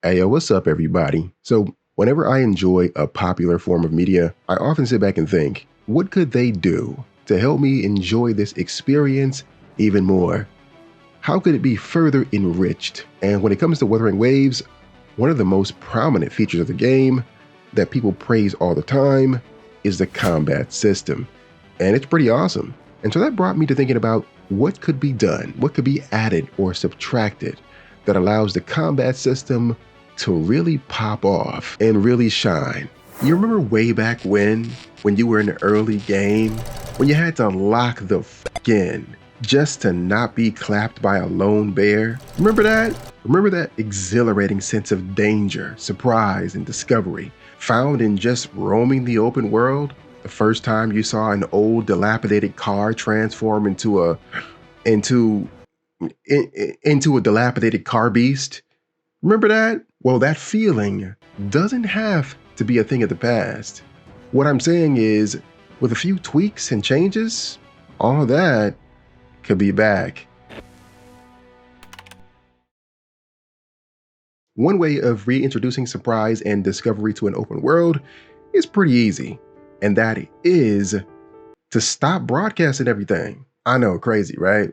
Hey, yo, what's up, everybody? So, whenever I enjoy a popular form of media, I often sit back and think, what could they do to help me enjoy this experience even more? How could it be further enriched? And when it comes to Wuthering Waves, one of the most prominent features of the game that people praise all the time is the combat system. And it's pretty awesome. And so that brought me to thinking about what could be done, what could be added or subtracted that allows the combat system to really pop off and really shine. You remember way back when you were in the early game, when you had to lock the in just to not be clapped by a lone bear? Remember that? Remember that exhilarating sense of danger, surprise, and discovery found in just roaming the open world? The first time you saw an old dilapidated car transform into into a dilapidated car beast? Remember that? Well, that feeling doesn't have to be a thing of the past. What I'm saying is, with a few tweaks and changes, all that could be back. One way of reintroducing surprise and discovery to an open world is pretty easy, and that is to stop broadcasting everything. I know, crazy, right?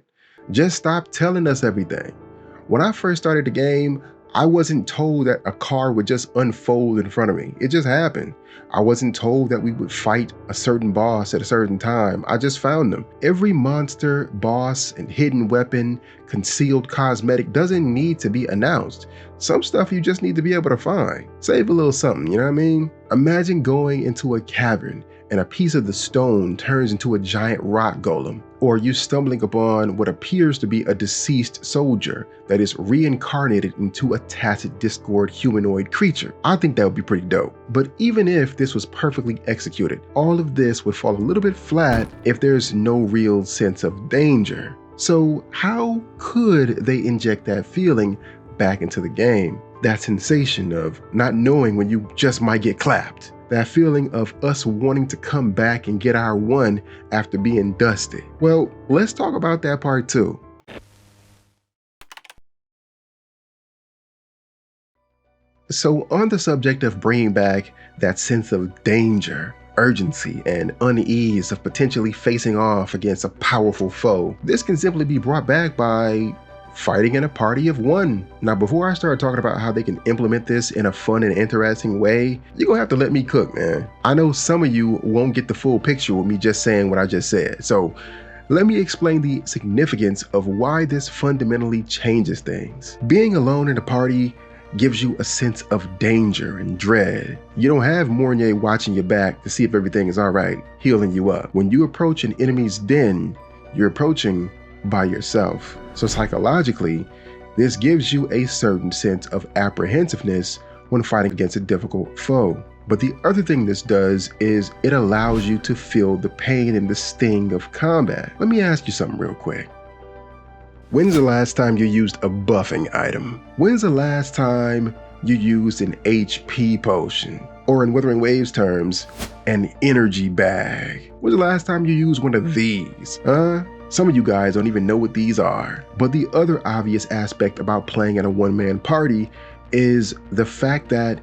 Just stop telling us everything. When I first started the game, I wasn't told that a car would just unfold in front of me. It just happened. I wasn't told that we would fight a certain boss at a certain time. I just found them. Every monster, boss, and hidden weapon, concealed cosmetic doesn't need to be announced. Some stuff you just need to be able to find. Save a little something, you know what I mean? Imagine going into a cavern and a piece of the stone turns into a giant rock golem, or you stumbling upon what appears to be a deceased soldier that is reincarnated into a tacit Discord humanoid creature. I think that would be pretty dope. But even if this was perfectly executed, all of this would fall a little bit flat if there's no real sense of danger. So how could they inject that feeling back into the game? That sensation of not knowing when you just might get clapped. That feeling of us wanting to come back and get our one after being dusted. Well, let's talk about that part too. So on the subject of bringing back that sense of danger, urgency, and unease of potentially facing off against a powerful foe, this can simply be brought back by fighting in a party of one. Now, before I start talking about how they can implement this in a fun and interesting way, you're gonna have to let me cook, man. I know some of you won't get the full picture with me just saying what I just said. So let me explain the significance of why this fundamentally changes things. Being alone in a party gives you a sense of danger and dread. You don't have Mornier watching your back to see if everything is all right, healing you up. When you approach an enemy's den, you're approaching by yourself. So psychologically, this gives you a certain sense of apprehensiveness when fighting against a difficult foe. But the other thing this does is it allows you to feel the pain and the sting of combat. Let me ask you something real quick. When's the last time you used a buffing item? When's the last time you used an HP potion? Or in Wuthering Waves terms, an energy bag? When's the last time you used one of these? Some of you guys don't even know what these are. But the other obvious aspect about playing in a one-man party is the fact that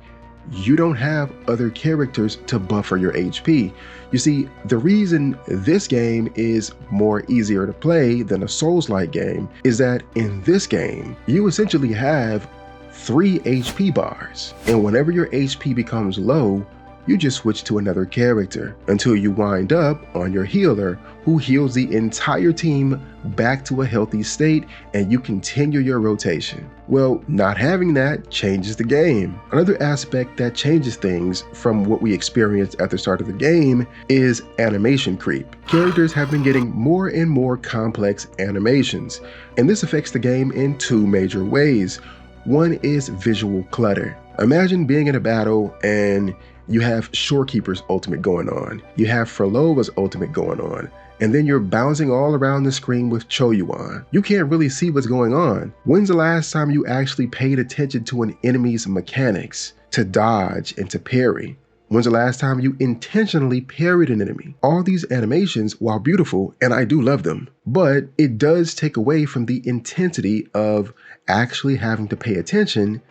you don't have other characters to buffer your HP. You see, the reason this game is more easier to play than a Souls-like game is that in this game, you essentially have 3 HP bars. And whenever your HP becomes low, you just switch to another character until you wind up on your healer, who heals the entire team back to a healthy state, and you continue your rotation. Well, not having that changes the game. Another aspect that changes things from what we experienced at the start of the game is animation creep. Characters have been getting more and more complex animations, and this affects the game in 2 major ways. One is visual clutter. Imagine being in a battle and you have Shorekeeper's ultimate going on, you have Frolova's ultimate going on, and then you're bouncing all around the screen with Choyuan. You can't really see what's going on. When's the last time you actually paid attention to an enemy's mechanics, to dodge and to parry? When's the last time you intentionally parried an enemy? All these animations, while beautiful, and I do love them, but it does take away from the intensity of actually having to pay attention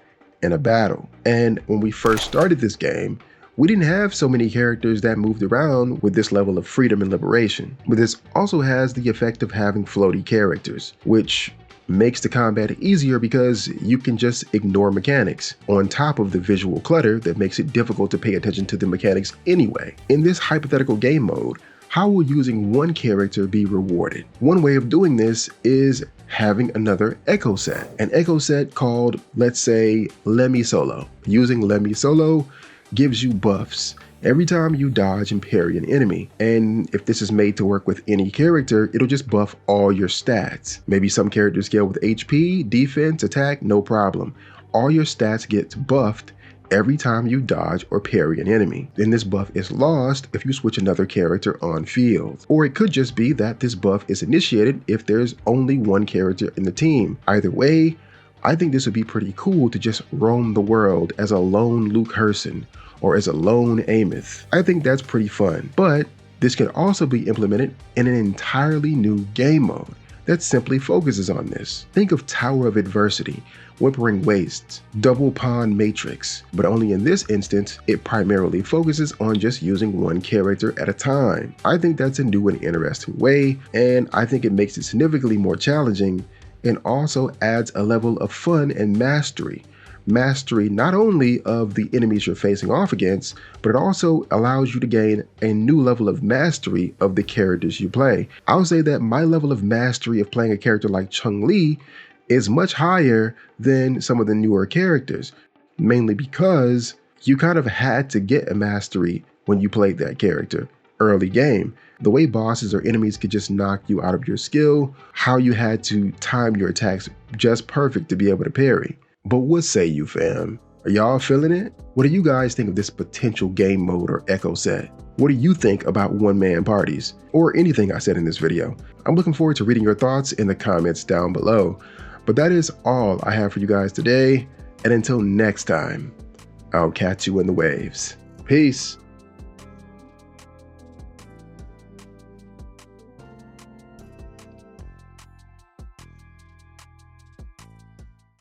in a battle. And when we first started this game, we didn't have so many characters that moved around with this level of freedom and liberation. But this also has the effect of having floaty characters, which makes the combat easier because you can just ignore mechanics, on top of the visual clutter that makes it difficult to pay attention to the mechanics anyway. In this hypothetical game mode, how will using one character be rewarded? One way of doing this is having another echo set. An echo set called, let's say, Lemmy Solo. Using Lemmy Solo gives you buffs every time you dodge and parry an enemy. And if this is made to work with any character, it'll just buff all your stats. Maybe some characters scale with HP, defense, attack, no problem. All your stats get buffed every time you dodge or parry an enemy. Then this buff is lost if you switch another character on field. Or it could just be that this buff is initiated if there's only one character in the team. Either way, I think this would be pretty cool to just roam the world as a lone Luke Herson or as a lone Amos. I think that's pretty fun, but this can also be implemented in an entirely new game mode that simply focuses on this. Think of Tower of Adversity, Wuthering Wastes, Double Pawn Matrix, but only in this instance, it primarily focuses on just using one character at a time. I think that's a new and interesting way, and I think it makes it significantly more challenging and also adds a level of fun and mastery. Mastery not only of the enemies you're facing off against, but it also allows you to gain a new level of mastery of the characters you play. I would say that my level of mastery of playing a character like Chun-Li is much higher than some of the newer characters, mainly because you kind of had to get a mastery when you played that character early game. The way bosses or enemies could just knock you out of your skill, how you had to time your attacks just perfect to be able to parry. But what say you, fam? Are y'all feeling it? What do you guys think of this potential game mode or echo set? What do you think about one-man parties? Or anything I said in this video? I'm looking forward to reading your thoughts in the comments down below. But that is all I have for you guys today. And until next time, I'll catch you in the waves. Peace.